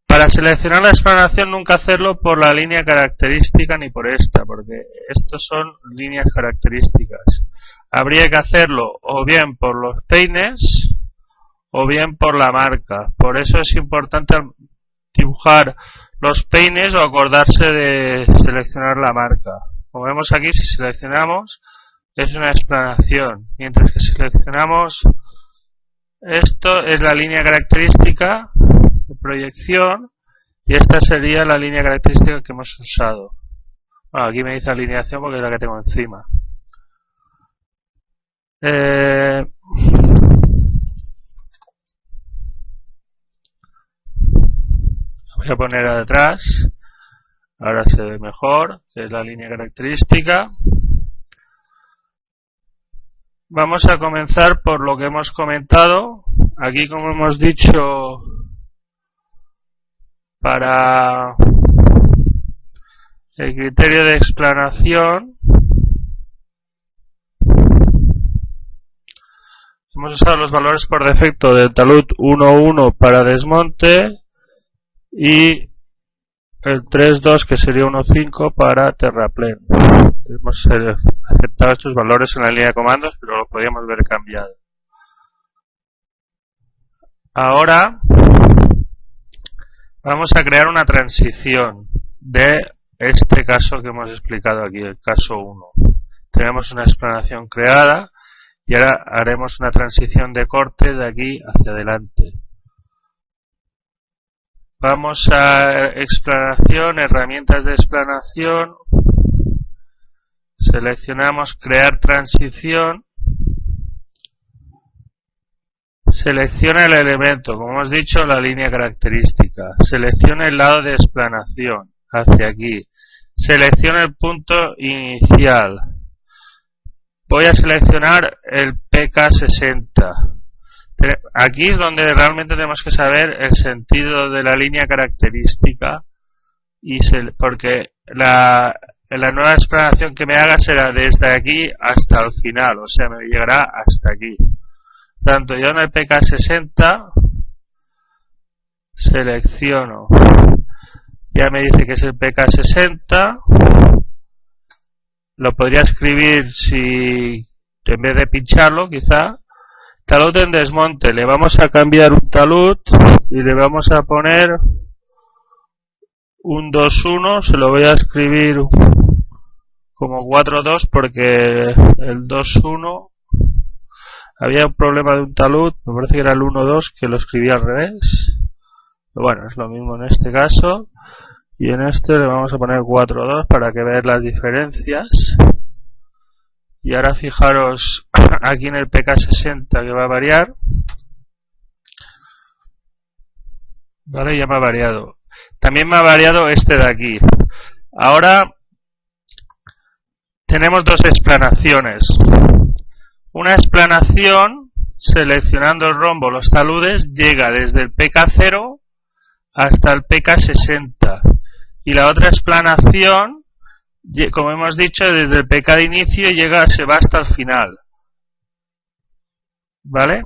Para seleccionar la explanación nunca hacerlo por la línea característica ni por esta, porque estos son líneas características. Habría que hacerlo o bien por los peines o bien por la marca. Por eso es importante dibujar los peines o acordarse de seleccionar la marca. Como vemos aquí, si seleccionamos es una explanación, mientras que si seleccionamos esto es la línea característica de proyección y esta sería la línea característica que hemos usado. Bueno, aquí me dice alineación porque es la que tengo encima. Voy a poner atrás, ahora se ve mejor, que es la línea característica. Vamos a comenzar por lo que hemos comentado. Aquí, como hemos dicho, para el criterio de explanación hemos usado los valores por defecto del talud 1.1 para desmonte y el 3.2 que sería 1.5 para terraplén. Hemos aceptado estos valores en la línea de comandos, pero lo podíamos ver cambiado. Ahora vamos a crear una transición de este caso que hemos explicado aquí, el caso 1. Tenemos una explanación creada y ahora haremos una transición de corte de aquí hacia adelante. Vamos a explanación, herramientas de explanación, seleccionamos crear transición, selecciona el elemento, como hemos dicho, la línea característica, selecciona el lado de explanación, hacia aquí, selecciona el punto inicial, voy a seleccionar el PK60. Aquí es donde realmente tenemos que saber el sentido de la línea característica, porque la nueva explanación que me haga será desde aquí hasta el final, o sea, me llegará hasta aquí. Tanto yo en el PK60 selecciono, ya me dice que es el PK60, lo podría escribir si en vez de pincharlo quizá, talud en desmonte, le vamos a cambiar un talud y le vamos a poner un 2.1, se lo voy a escribir como 4.2 porque el 2.1 había un problema de un talud, me parece que era el 1.2 que lo escribía al revés, pero bueno, es lo mismo en este caso, y en este le vamos a poner 4.2 para que veáis las diferencias. Y ahora fijaros aquí en el PK60 que va a variar, vale, ya me ha variado. También me ha variado este de aquí. Ahora tenemos dos explanaciones. Una explanación, seleccionando el rombo, los taludes, llega desde el PK0 hasta el PK60. Y la otra explanación, como hemos dicho, desde el PK de inicio se va hasta el final. ¿Vale?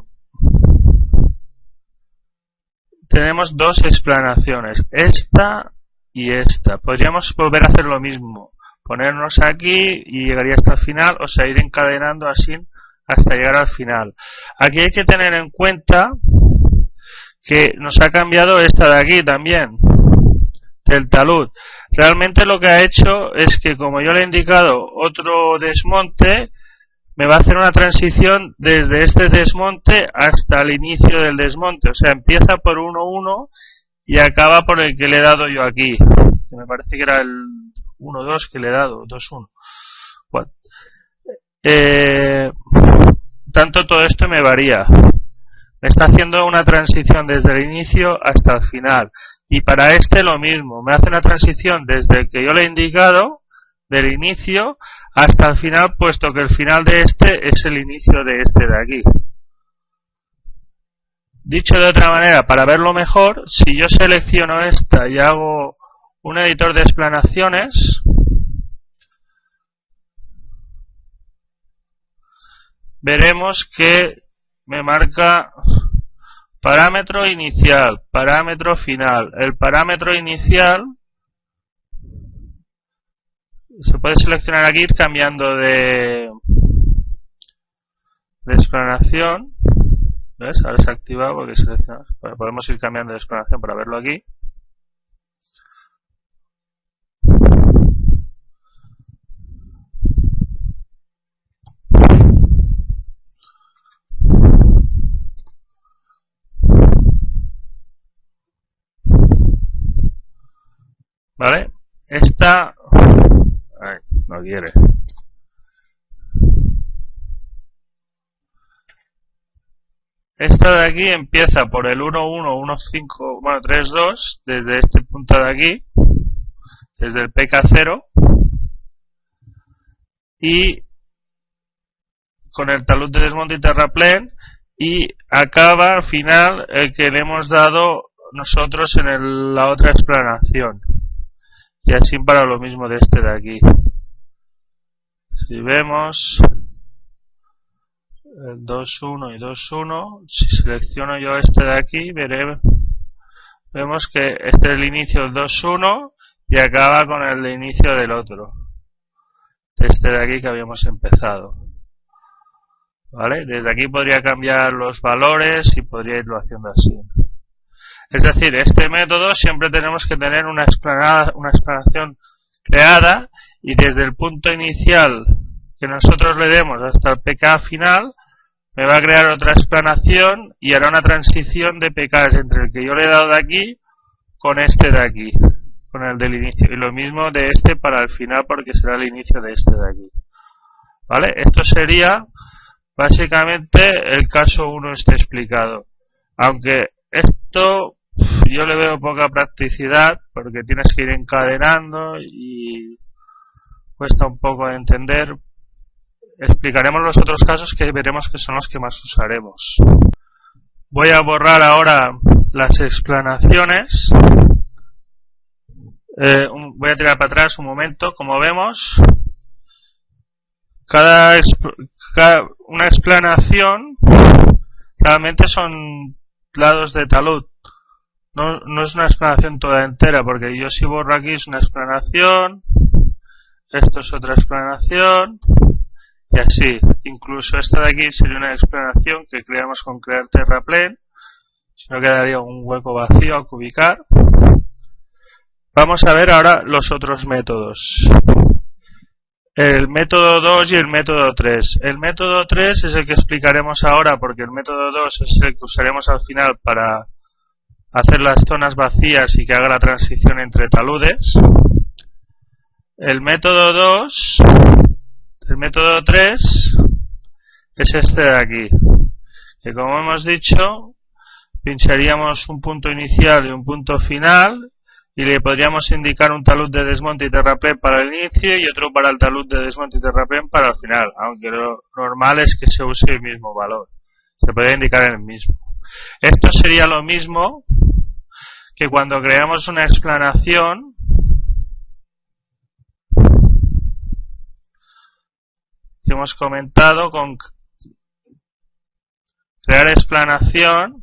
Tenemos dos explanaciones, esta y esta. Podríamos volver a hacer lo mismo, ponernos aquí y llegaría hasta el final, o sea, ir encadenando así hasta llegar al final. Aquí hay que tener en cuenta que nos ha cambiado esta de aquí también, del talud. Realmente lo que ha hecho es que, como yo le he indicado otro desmonte, me va a hacer una transición desde este desmonte hasta el inicio del desmonte. O sea, empieza por 1.1 y acaba por el que le he dado yo aquí. Que me parece que era el 1.2 que le he dado, 2.1. Bueno. Tanto todo esto me varía. Me está haciendo una transición desde el inicio hasta el final. Y para este lo mismo. Me hace una transición desde el que yo le he indicado, del inicio, hasta el final, puesto que el final de este es el inicio de este de aquí. Dicho de otra manera, para verlo mejor, si yo selecciono esta y hago un editor de explanaciones, veremos que me marca parámetro inicial, parámetro final. El parámetro inicial se puede seleccionar aquí, ir cambiando de explanación. ¿Ves? Ahora se ha activado porque selecciona. Bueno, podemos ir cambiando de explanación para verlo aquí. ¿Vale? Esta... Ay, no quiere. Esta de aquí empieza por el 1.1, 1.5, bueno, 3.2, desde este punto de aquí, desde el PK0, y con el talud de desmonte y terraplén, y acaba al final el que le hemos dado nosotros en la otra explanación. Y así para lo mismo de este de aquí. Si vemos el 2.1 y 2.1, si selecciono yo este de aquí, vemos que este es el inicio del 2.1 y acaba con el inicio del otro. Este de aquí que habíamos empezado. ¿Vale? Desde aquí podría cambiar los valores y podría irlo haciendo así. Es decir, este método siempre tenemos que tener una explanación creada y desde el punto inicial que nosotros le demos hasta el PK final me va a crear otra explanación y hará una transición de PKs entre el que yo le he dado de aquí con este de aquí, con el del inicio, y lo mismo de este para el final porque será el inicio de este de aquí. ¿Vale? Esto sería básicamente el caso 1 está explicado, aunque esto yo le veo poca practicidad porque tienes que ir encadenando y cuesta un poco de entender. Explicaremos los otros casos que veremos que son los que más usaremos. Voy a borrar ahora las explanaciones. Voy a tirar para atrás un momento. Como vemos, una explanación realmente son lados de talud. No es una explanación toda entera, porque yo si borro aquí es una explanación, esto es otra explanación, y así. Incluso esta de aquí sería una explanación que creamos con crear terraplane, si no quedaría un hueco vacío a cubicar. Vamos a ver ahora los otros métodos. El método 2 y el método 3. El método 3 es el que explicaremos ahora, porque el método 2 es el que usaremos al final para hacer las zonas vacías y que haga la transición entre taludes. El método 3 es este de aquí, que como hemos dicho, pincharíamos un punto inicial y un punto final, y le podríamos indicar un talud de desmonte y terraplén para el inicio y otro para el talud de desmonte y terraplén para el final, aunque lo normal es que se use el mismo valor. Se podría indicar el mismo. Esto sería lo mismo que cuando creamos una explanación que hemos comentado con crear explanación.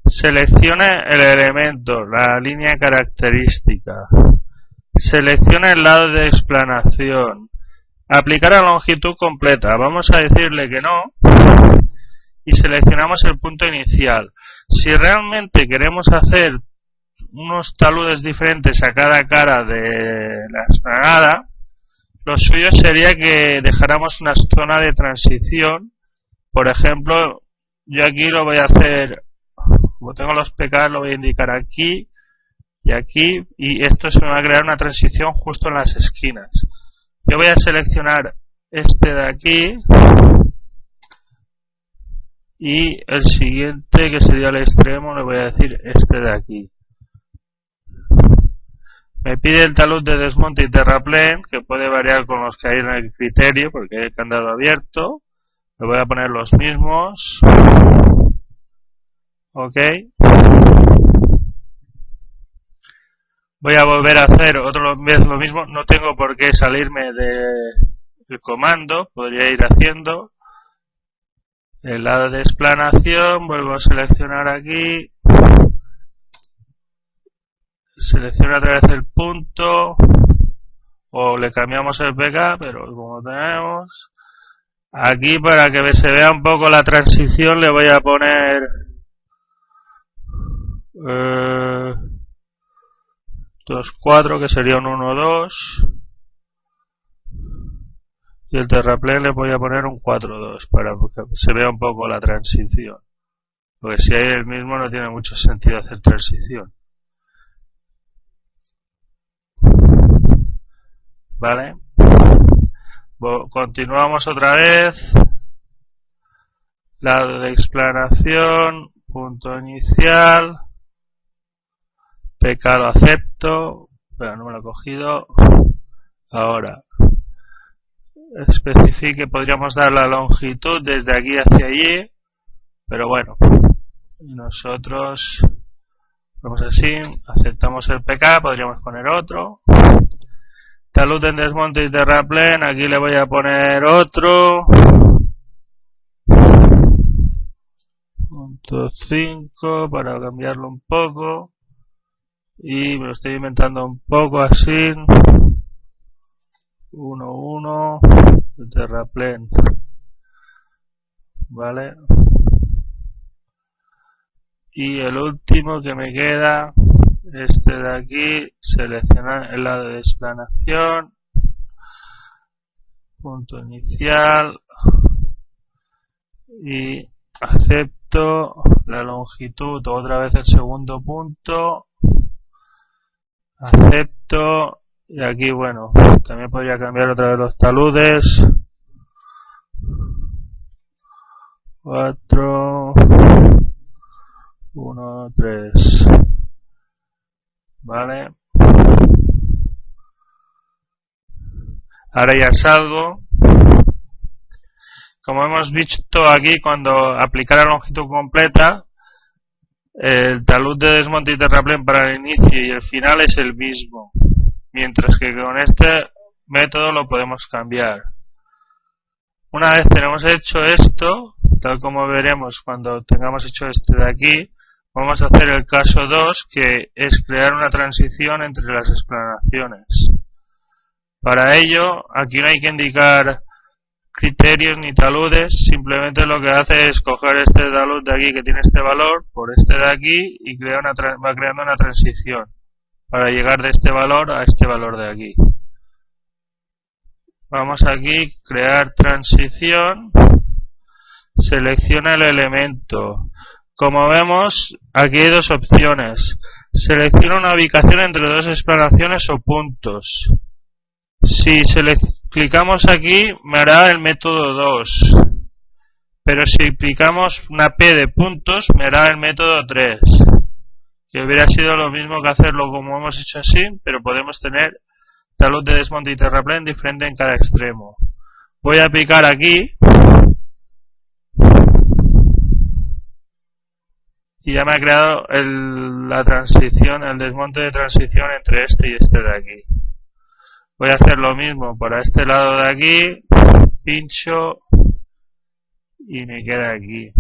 Seleccione el elemento, la línea característica. Seleccione el lado de explanación. Aplicar a longitud completa. Vamos a decirle que no. Y seleccionamos el punto inicial. Si realmente queremos hacer unos taludes diferentes a cada cara de la explanada, lo suyo sería que dejáramos una zona de transición. Por ejemplo, yo aquí lo voy a hacer, como tengo los PK, lo voy a indicar aquí y aquí, y esto se me va a crear una transición justo en las esquinas. Yo voy a seleccionar este de aquí y el siguiente, que sería el extremo, le voy a decir este de aquí. Me pide el talud de desmonte y terraplén, que puede variar con los que hay en el criterio, porque hay el candado abierto. Le voy a poner los mismos. Ok. Voy a volver a hacer otra vez lo mismo. No tengo por qué salirme del comando. Podría ir haciendo el lado de explanación. Vuelvo a seleccionar aquí. Selecciono otra vez el punto. O le cambiamos el PK, pero como tenemos. Aquí, para que se vea un poco la transición, le voy a poner dos 4, que sería un 1 2, y el terraplén le voy a poner un 4 2 para que se vea un poco la transición, porque si hay el mismo no tiene mucho sentido hacer transición. Vale, continuamos otra vez. Lado de explanación, punto inicial, PK lo acepto, pero no me lo he cogido. Ahora, especifique, podríamos dar la longitud desde aquí hacia allí, pero bueno, nosotros vamos así, aceptamos el PK, podríamos poner otro. Talud en desmonte y terraplén, aquí le voy a poner otro. Punto 5 para cambiarlo un poco. Y me lo estoy inventando un poco así. 1 1 de terraplén. Vale. Y el último que me queda, este de aquí, seleccionar el lado de explanación, punto inicial, y acepto la longitud, otra vez el segundo punto, acepto, y aquí bueno, también podría cambiar otra vez los taludes, 4 1 3. Vale. Ahora ya salgo. Como hemos visto aquí, cuando aplicar la longitud completa, el talud de desmonte y terraplén para el inicio y el final es el mismo. Mientras que con este método lo podemos cambiar. Una vez tenemos hecho esto, tal como veremos cuando tengamos hecho este de aquí, vamos a hacer el caso 2, que es crear una transición entre las explanaciones. Para ello, aquí no hay que indicar criterios ni taludes, simplemente lo que hace es coger este talud de aquí que tiene este valor por este de aquí y va creando una transición para llegar de este valor a este valor de aquí. Vamos aquí, crear transición, selecciona el elemento. Como vemos, aquí hay dos opciones. Selecciona una ubicación entre dos explanaciones o puntos. Si clicamos aquí, me hará el método 2. Pero si aplicamos una P de puntos, me hará el método 3. Que hubiera sido lo mismo que hacerlo como hemos hecho así, pero podemos tener talud de desmonte y terraplén diferente en cada extremo. Voy a aplicar aquí. Y ya me ha creado la transición, el desmonte de transición entre este y este de aquí. Voy a hacer lo mismo para este lado de aquí, pincho y me queda aquí.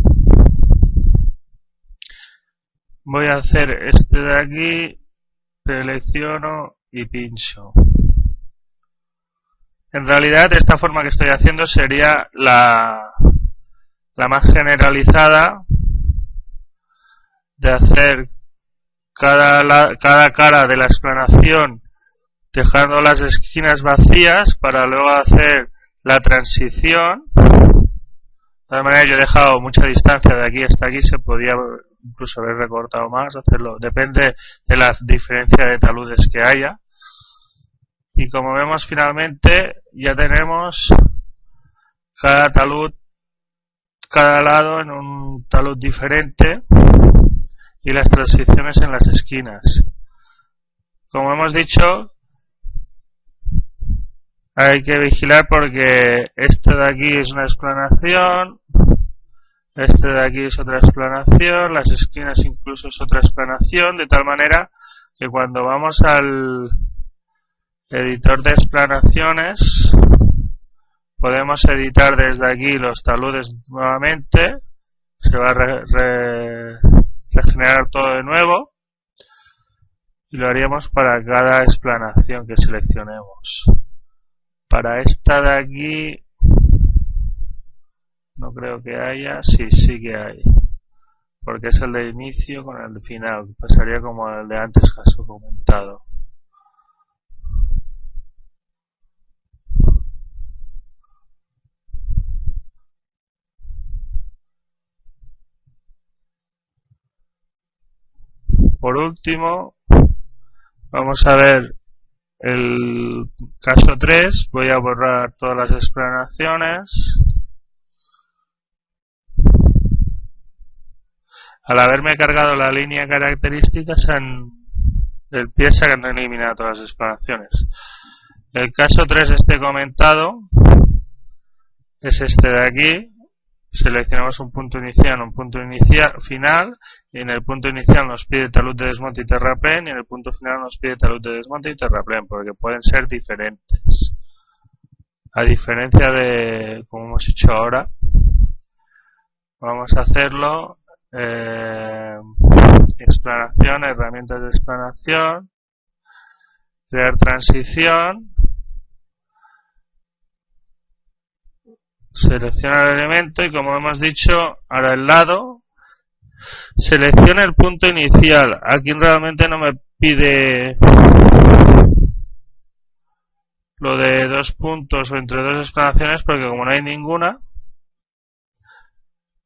Voy a hacer este de aquí, selecciono y pincho. En realidad esta forma que estoy haciendo sería la más generalizada de hacer cada cara de la explanación dejando las esquinas vacías para luego hacer la transición. De todas maneras, yo he dejado mucha distancia de aquí hasta aquí, se podía incluso haber recortado más, hacerlo, depende de la diferencia de taludes que haya. Y como vemos, finalmente ya tenemos cada talud, cada lado en un talud diferente y las transiciones en las esquinas. Como hemos dicho, hay que vigilar porque este de aquí es una explanación, este de aquí es otra explanación, las esquinas incluso es otra explanación, de tal manera que cuando vamos al editor de explanaciones podemos editar desde aquí los taludes nuevamente, se va a regenerar todo de nuevo y lo haríamos para cada explanación que seleccionemos. Para esta de aquí no creo que haya, sí que hay, porque es el de inicio con el de final, pasaría como el de antes que os he comentado. Por último, vamos a ver el caso 3, voy a borrar todas las explanaciones. Al haberme cargado la línea característica del pie se han eliminado todas las explanaciones. El caso 3 comentado es este de aquí. Seleccionamos un punto inicial, un punto final, y en el punto inicial nos pide talud de desmonte y terraplén, y en el punto final nos pide talud de desmonte y terraplén, porque pueden ser diferentes. A diferencia de como hemos hecho ahora, vamos a hacerlo explanación, herramientas de explanación, crear transición, selecciona el elemento y como hemos dicho, ahora el lado, selecciona el punto inicial. Aquí realmente no me pide lo de dos puntos o entre dos explanaciones porque como no hay ninguna,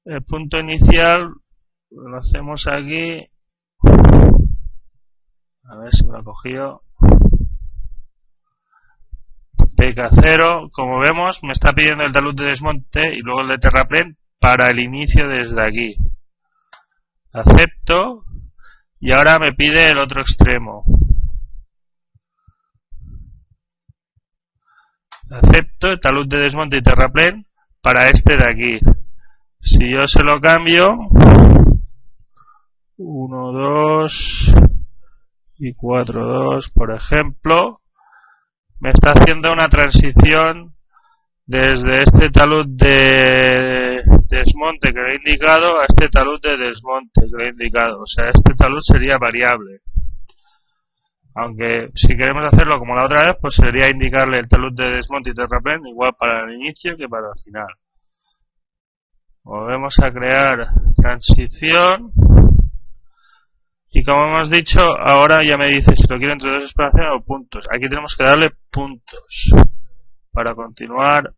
el punto inicial lo hacemos aquí, a ver si me lo ha cogido, TK0, como vemos me está pidiendo el talud de desmonte y luego el de terraplén para el inicio desde aquí. Acepto y ahora me pide el otro extremo. Acepto el talud de desmonte y terraplén para este de aquí. Si yo se lo cambio 1, 2 y 4, 2 por ejemplo, me está haciendo una transición desde este talud de desmonte que lo he indicado a este talud de desmonte que lo he indicado. O sea, este talud sería variable. Aunque si queremos hacerlo como la otra vez, pues sería indicarle el talud de desmonte y terraplén igual para el inicio que para el final. Volvemos a crear transición. Y como hemos dicho, ahora ya me dice si lo quiero entre dos exploraciones o puntos. Aquí tenemos que darle puntos para continuar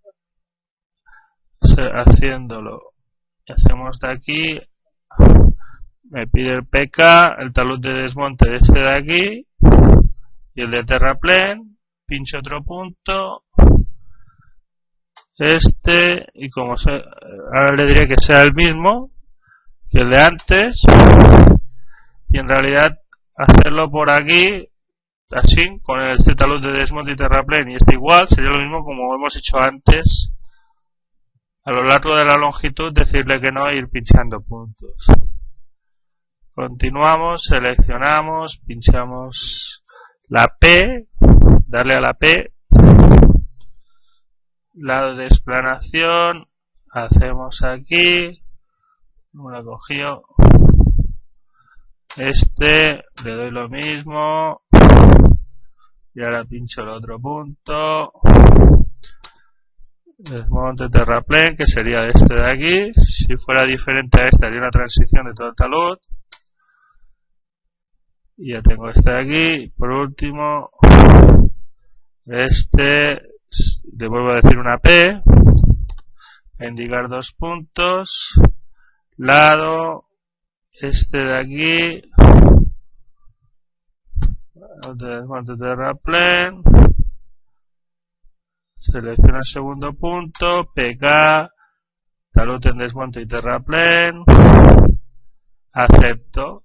haciéndolo. Hacemos de aquí, me pide el PK, el talud de desmonte de este de aquí y el de terraplén, pincho otro punto, y como ahora le diré que sea el mismo que el de antes, y en realidad hacerlo por aquí así, con este talud de desmonte y terraplén y este igual, sería lo mismo como hemos hecho antes. A lo largo de la longitud decirle que no e ir pinchando puntos. Continuamos, seleccionamos, pinchamos la P, darle a la P, lado de explanación, hacemos aquí, no lo cogió, le doy lo mismo, y ahora pincho el otro punto, desmonte terraplén, que sería este de aquí. Si fuera diferente a este, haría una transición de todo el talud. Y ya tengo este de aquí. Por último, le vuelvo a decir una P, indicar dos puntos, lado, este de aquí, desmonte terraplén. Selecciona el segundo punto, PK, talud en desmonte y terraplén, acepto.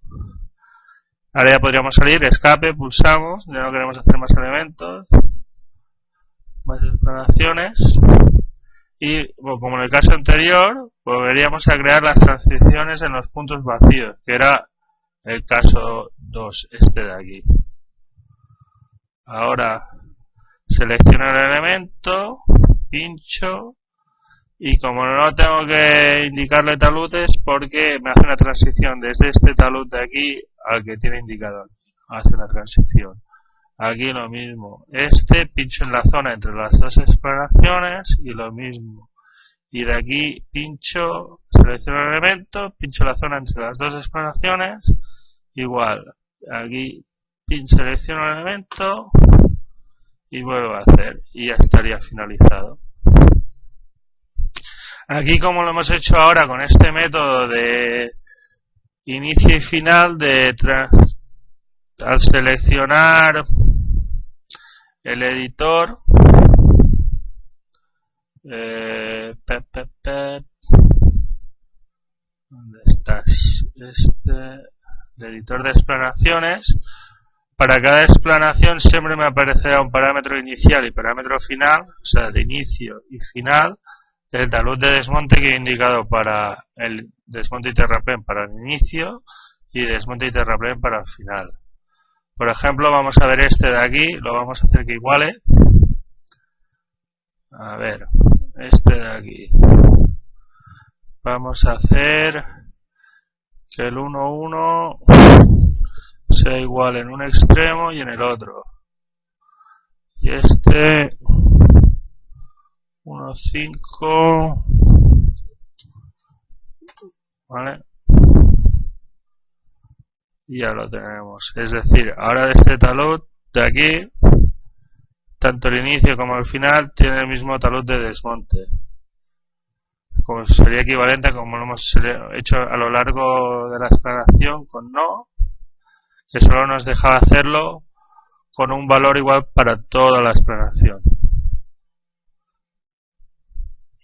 Ahora ya podríamos salir, escape, pulsamos, ya no queremos hacer más elementos, más exploraciones, y bueno, como en el caso anterior, volveríamos a crear las transiciones en los puntos vacíos, que era el caso 2, este de aquí. Ahora selecciono el elemento, pincho, y como no tengo que indicarle taludes, porque me hace una transición desde este talud de aquí al que tiene indicado aquí. Hace una transición. Aquí lo mismo. Pincho en la zona entre las dos exploraciones y lo mismo. Y de aquí pincho, selecciono el elemento, pincho la zona entre las dos exploraciones, igual. Aquí selecciono el elemento y vuelvo a hacer y ya estaría finalizado. Aquí, como lo hemos hecho ahora con este método de inicio y final, al seleccionar el editor, ¿dónde estás? El editor de explanaciones. Para cada explanación siempre me aparecerá un parámetro inicial y parámetro final, o sea, de inicio y final, el talud de desmonte que he indicado para el desmonte y terraplén para el inicio y desmonte y terraplén para el final. Por ejemplo, vamos a ver este de aquí, lo vamos a hacer que iguale. A ver, este de aquí. Vamos a hacer que el 1,1 sea igual en un extremo y en el otro. Y este 1,5, ¿vale? Y ya lo tenemos. Es decir, ahora de este talud de aquí, tanto el inicio como el final tiene el mismo talud de desmonte. Como sería equivalente a como lo hemos hecho a lo largo de la explanación con no, que solo nos dejaba hacerlo con un valor igual para toda la explanación.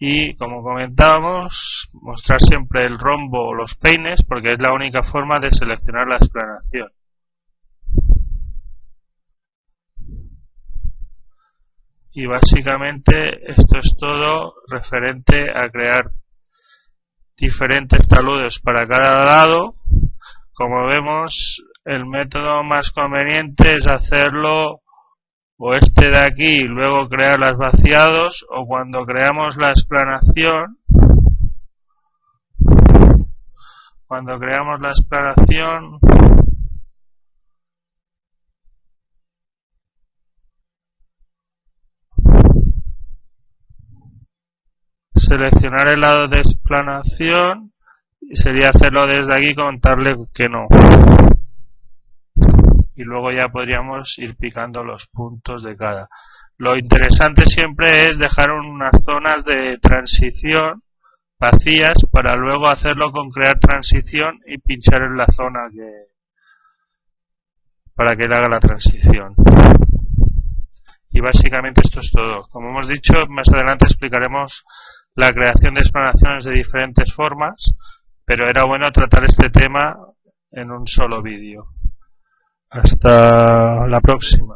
Y como comentábamos, mostrar siempre el rombo o los peines, porque es la única forma de seleccionar la explanación. Y básicamente esto es todo referente a crear diferentes taludes para cada lado. Como vemos, el método más conveniente es hacerlo o este de aquí y luego crear los vaciados, o cuando creamos la explanación, seleccionar el lado de explanación y sería hacerlo desde aquí y contarle que no. Y luego ya podríamos ir picando los puntos de cada. Lo interesante siempre es dejar unas zonas de transición vacías para luego hacerlo con crear transición y pinchar en la zona para que él haga la transición. Y básicamente esto es todo. Como hemos dicho, más adelante explicaremos la creación de explanaciones de diferentes formas, pero era bueno tratar este tema en un solo vídeo. Hasta la próxima.